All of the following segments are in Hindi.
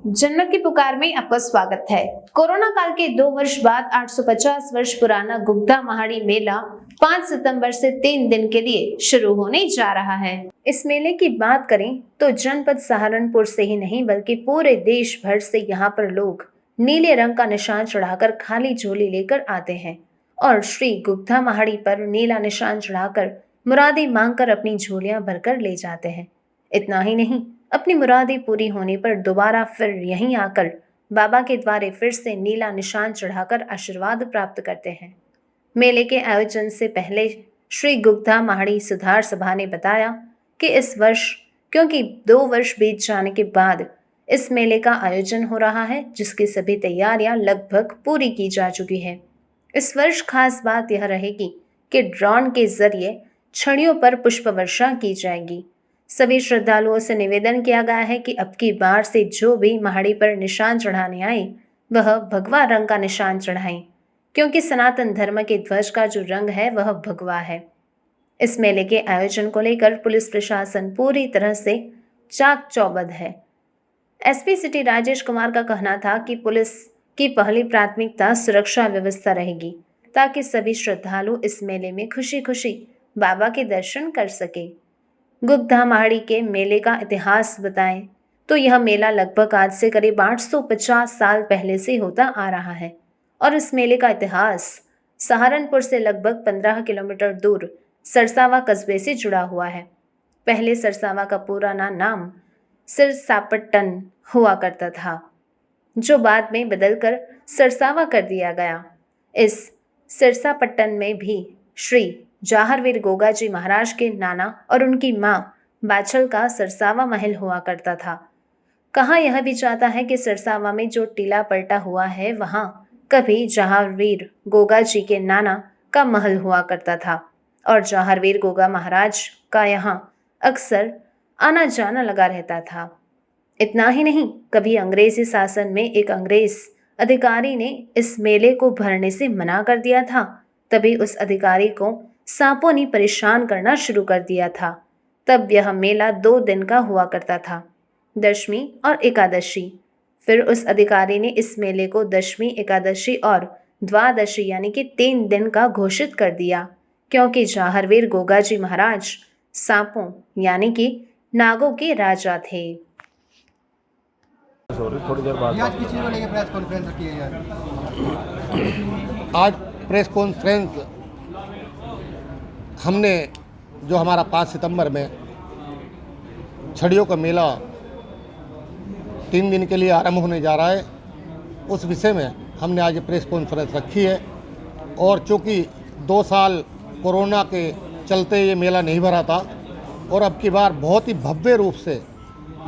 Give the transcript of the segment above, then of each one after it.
जन्नत की पुकार में आपका स्वागत है। कोरोना काल के 2 वर्ष बाद 850 वर्ष पुराना गुग्धा महाड़ी मेला 5 सितंबर से 3 दिन के लिए शुरू होने जा रहा है। इस मेले की बात करें तो जनपद सहारनपुर से ही नहीं बल्कि पूरे देश भर से यहाँ पर लोग नीले रंग का निशान चढ़ाकर खाली झोली लेकर आते हैं और श्री गुग्धा महाड़ी पर नीला निशान चढ़ाकर मुरादें मांगकर अपनी झोलियां भरकर ले जाते हैं। इतना ही नहीं, अपनी मुरादें पूरी होने पर दोबारा फिर यहीं आकर बाबा के द्वारे फिर से नीला निशान चढ़ाकर आशीर्वाद प्राप्त करते हैं। मेले के आयोजन से पहले श्री गुग्धा महाड़ी सुधार सभा ने बताया कि इस वर्ष क्योंकि 2 वर्ष बीत जाने के बाद इस मेले का आयोजन हो रहा है, जिसकी सभी तैयारियां लगभग पूरी की जा चुकी है। इस वर्ष खास बात यह रहेगी कि ड्रोन के जरिए छड़ियों पर पुष्प वर्षा की जाएगी। सभी श्रद्धालुओं से निवेदन किया गया है कि अब की बार से जो भी महाड़ी पर निशान चढ़ाने आए वह भगवा रंग का निशान चढ़ाएं, क्योंकि सनातन धर्म के ध्वज का जो रंग है वह भगवा है। इस मेले के आयोजन को लेकर पुलिस प्रशासन पूरी तरह से चाक चौबंद है। एसपी सिटी राजेश कुमार का कहना था कि पुलिस की पहली प्राथमिकता सुरक्षा व्यवस्था रहेगी ताकि सभी श्रद्धालु इस मेले में खुशी खुशी बाबा के दर्शन कर सके। गुग्धा महाड़ी के मेले का इतिहास बताएं तो यह मेला लगभग आज से करीब 850 साल पहले से होता आ रहा है और इस मेले का इतिहास सहारनपुर से लगभग 15 किलोमीटर दूर सरसावा कस्बे से जुड़ा हुआ है। पहले सरसावा का पुराना नाम सिरसापट्टन हुआ करता था, जो बाद में बदलकर सरसावा कर दिया गया। इस सिरसापट्टन में भी श्री जाहरवीर गोगा जी महाराज के नाना और उनकी मां बाछल का सरसावा महल हुआ करता था। कहा यह भी जाता है कि सरसावा में जो टीला पलटा हुआ है वहां कभी जाहरवीर गोगा जी के नाना का महल हुआ करता था और जाहरवीर गोगा महाराज का यहाँ अक्सर आना जाना लगा रहता था। इतना ही नहीं, कभी अंग्रेजी शासन में एक अंग्रेज अधिकारी ने इस मेले को भरने से मना कर दिया था। तभी उस अधिकारी को सांपों ने परेशान करना शुरू कर दिया था। तब यह मेला 2 दिन का हुआ करता था, दशमी और एकादशी। फिर उस अधिकारी ने इस मेले को दशमी, एकादशी और द्वादशी यानी कि 3 दिन का घोषित कर दिया, क्योंकि जाहरवीर गोगा जी महाराज सांपों यानी कि नागों के राजा थे। थोड़ी देर बाद आज किस चीज़ को लेकर प्रेस कॉन्फ्रेंस रखी है यार? आज प्रेस कॉन्फ्रेंस हमने जो हमारा 5 सितंबर में छड़ियों का मेला 3 दिन के लिए आरंभ होने जा रहा है, उस विषय में हमने आज प्रेस कॉन्फ्रेंस रखी है। और चूँकि 2 साल कोरोना के चलते ये मेला नहीं भरा था और अब की बार बहुत ही भव्य रूप से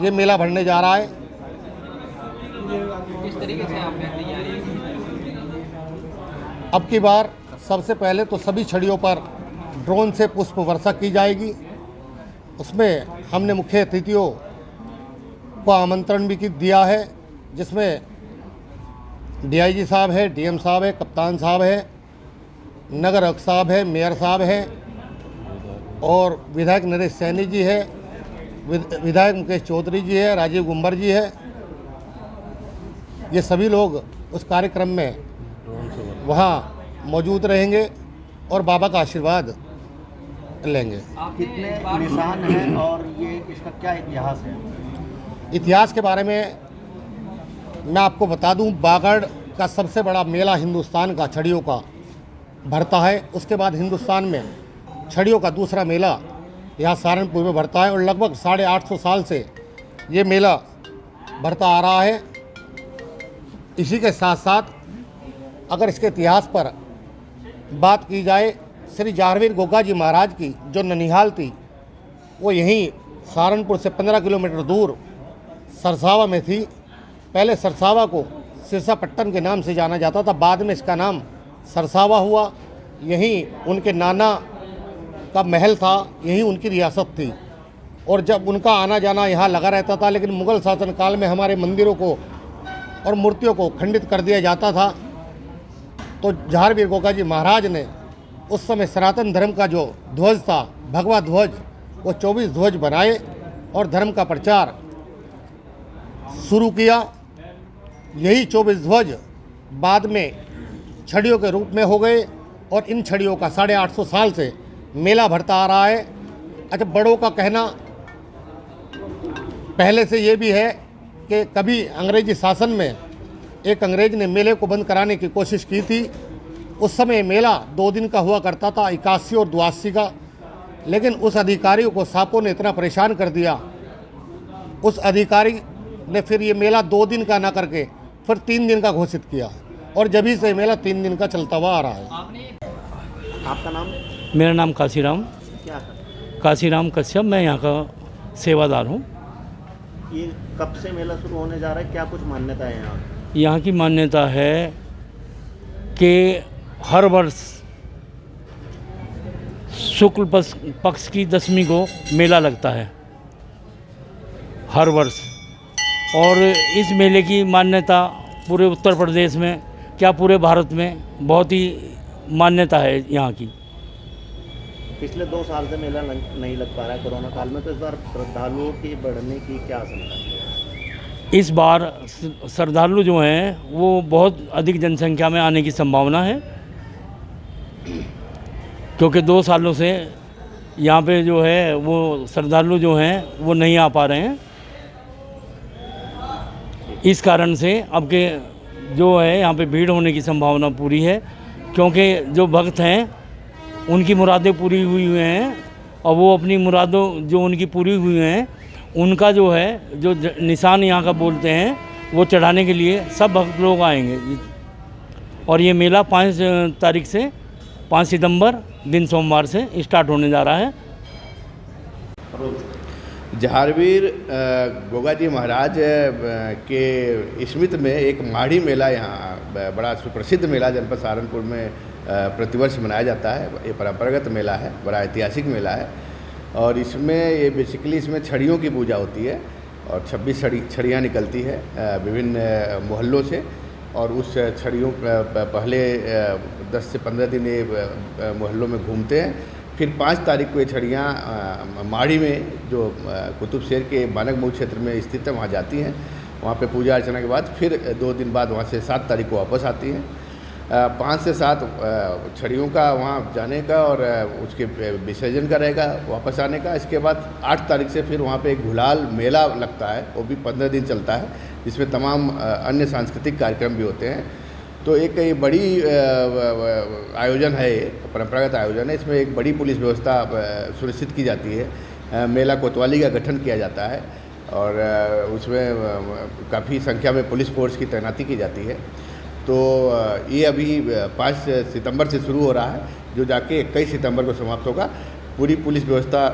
ये मेला भरने जा रहा है। किस तरीके से आपने तैयारी? अब की बार सबसे पहले तो सभी छड़ियों पर ड्रोन से पुष्प वर्षा की जाएगी। उसमें हमने मुख्य अतिथियों को आमंत्रण भी दिया है, जिसमें डीआईजी साहब है, डीएम साहब है, कप्तान साहब है, नगर आयुक्त साहब है, मेयर साहब है और विधायक नरेश सैनी जी है, विधायक मुकेश चौधरी जी है, राजीव गुम्बर जी है। ये सभी लोग उस कार्यक्रम में वहाँ मौजूद रहेंगे और बाबा का आशीर्वाद लेंगे। कितने निशान हैं और ये इसका क्या इतिहास है? इतिहास के बारे में मैं आपको बता दूं, बागड़ का सबसे बड़ा मेला हिंदुस्तान का छड़ियों का भरता है। उसके बाद हिंदुस्तान में छड़ियों का दूसरा मेला यहाँ सहारनपुर में भरता है और लगभग 850 साल से ये मेला भरता आ रहा है। इसी के साथ साथ अगर इसके इतिहास पर बात की जाए, श्री जाहरवीर गोगा जी महाराज की जो ननिहाल थी वो यहीं सहारनपुर से 15 किलोमीटर दूर सरसावा में थी। पहले सरसावा को सिरसापट्टन के नाम से जाना जाता था, बाद में इसका नाम सरसावा हुआ। यहीं उनके नाना का महल था, यहीं उनकी रियासत थी और जब उनका आना जाना यहाँ लगा रहता था। लेकिन मुग़ल शासन काल में हमारे मंदिरों को और मूर्तियों को खंडित कर दिया जाता था, तो जाहरवीर गोगा जी महाराज ने उस समय सनातन धर्म का जो ध्वज था, भगवा ध्वज, वो 24 ध्वज बनाए और धर्म का प्रचार शुरू किया यही 24 ध्वज बाद में छड़ियों के रूप में हो गए और इन छड़ियों का 850 साल से मेला भरता आ रहा है। अच्छा, बड़ों का कहना पहले से ये भी है कि कभी अंग्रेजी शासन में एक अंग्रेज ने मेले को बंद कराने की कोशिश की थी। उस समय मेला 2 दिन का हुआ करता था, 81 और 82 का, लेकिन उस अधिकारी को सांपों ने इतना परेशान कर दिया, उस अधिकारी ने फिर ये मेला 2 दिन का ना करके फिर 3 दिन का घोषित किया और जभी से मेला 3 दिन का चलता हुआ आ रहा है। आपका नाम मेरा नाम काशीराम क्या है? काशीराम कश्यप, मैं यहाँ का सेवादार हूँ। ये कब से मेला शुरू होने जा रहा है, क्या कुछ मान्यता है यहाँ? यहाँ की मान्यता है कि हर वर्ष शुक्ल पक्ष की 10वीं को मेला लगता है, हर वर्ष। और इस मेले की मान्यता पूरे उत्तर प्रदेश में, क्या पूरे भारत में बहुत ही मान्यता है यहाँ की। पिछले 2 साल से मेला नहीं लग पा रहा है कोरोना काल में, तो इस बार श्रद्धालुओं की बढ़ने की क्या आशंका है? इस बार श्रद्धालु जो हैं वो बहुत अधिक जनसंख्या में आने की संभावना है, क्योंकि 2 सालों से यहाँ पे जो है वो श्रद्धालु जो हैं वो नहीं आ पा रहे हैं। इस कारण से अब के जो है यहाँ पे भीड़ होने की संभावना पूरी है, क्योंकि जो भक्त हैं उनकी मुरादें पूरी हुई हैं और वो अपनी मुरादों जो उनकी पूरी हुई हैं उनका जो है जो निशान यहाँ का बोलते हैं वो चढ़ाने के लिए सब भक्त लोग आएंगे। और ये मेला 5 तारीख से 5 सितंबर दिन सोमवार से स्टार्ट होने जा रहा है। जहारवीर गोगा जी महाराज के स्मृति में एक माढ़ी मेला यहाँ बड़ा सुप्रसिद्ध मेला जनपद सहारनपुर में प्रतिवर्ष मनाया जाता है। ये परंपरागत मेला है, बड़ा ऐतिहासिक मेला है और इसमें ये बेसिकली इसमें छड़ियों की पूजा होती है और 26 छड़ियाँ निकलती है विभिन्न मोहल्लों से और उस छड़ियों पहले 10 से 15 दिन ये मोहल्लों में घूमते हैं। फिर 5 तारीख को ये छड़ियाँ माढ़ी में जो कुतुब शहर के बानकमऊ क्षेत्र में स्थित है वहाँ जाती हैं। वहाँ पे पूजा अर्चना के बाद फिर 2 दिन बाद वहाँ से 7 तारीख को वापस आती हैं। 5 से 7 छड़ियों का वहाँ जाने का और उसके विसर्जन का रहेगा, वापस आने का। इसके बाद 8 तारीख से फिर वहाँ पे एक गुलाल मेला लगता है, वो भी 15 दिन चलता है, जिसमें तमाम अन्य सांस्कृतिक कार्यक्रम भी होते हैं। तो एक ये बड़ी आयोजन है, ये परंपरागत आयोजन है। इसमें एक बड़ी पुलिस व्यवस्था सुनिश्चित की जाती है। मेला कोतवाली का गठन किया जाता है और उसमें काफ़ी संख्या में पुलिस फोर्स की तैनाती की जाती है। तो ये अभी 5 सितंबर से शुरू हो रहा है, जो जाके 21 सितंबर को समाप्त होगा। पूरी पुलिस व्यवस्था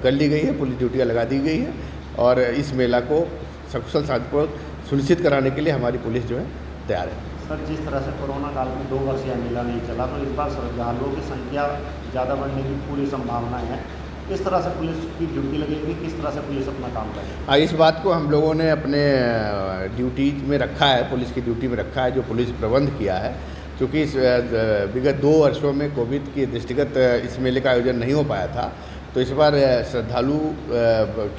कर ली गई है, पुलिस ड्यूटियाँ लगा दी गई है और इस मेला को सकुशल शांतिपूर्वक सुनिश्चित कराने के लिए हमारी पुलिस जो है तैयार है। सर, जिस तरह से कोरोना काल में 2 वर्ष यह मेला नहीं चला, तो इस बार श्रद्धालुओं की संख्या ज़्यादा बढ़ने की पूरी संभावना है। किस तरह से पुलिस की ड्यूटी लगेगी, किस तरह से पुलिस अपना काम करेगी? इस बात को हम लोगों ने अपने ड्यूटीज में रखा है, पुलिस की ड्यूटी में रखा है, जो पुलिस प्रबंध किया है। क्योंकि इस विगत 2 वर्षों में कोविड के दृष्टिगत इस मेले का आयोजन नहीं हो पाया था, तो इस बार श्रद्धालु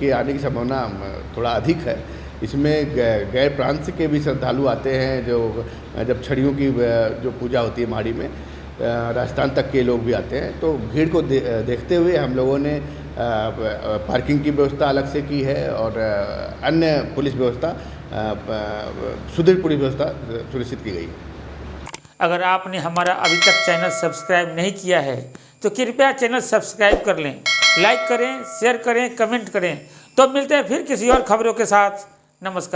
के आने की संभावना थोड़ा अधिक है। इसमें गैर प्रांत के भी श्रद्धालु आते हैं, जो जब छड़ियों की जो पूजा होती है माड़ी में, राजस्थान तक के लोग भी आते हैं। तो भीड़ को देखते हुए हम लोगों ने पार्किंग की व्यवस्था अलग से की है और अन्य पुलिस व्यवस्था, सुदृढ़ पुलिस व्यवस्था सुनिश्चित की गई है। अगर आपने हमारा अभी तक चैनल सब्सक्राइब नहीं किया है तो कृपया चैनल सब्सक्राइब कर लें, लाइक करें, शेयर करें, कमेंट करें। तो मिलते हैं फिर किसी और खबरों के साथ। नमस्कार।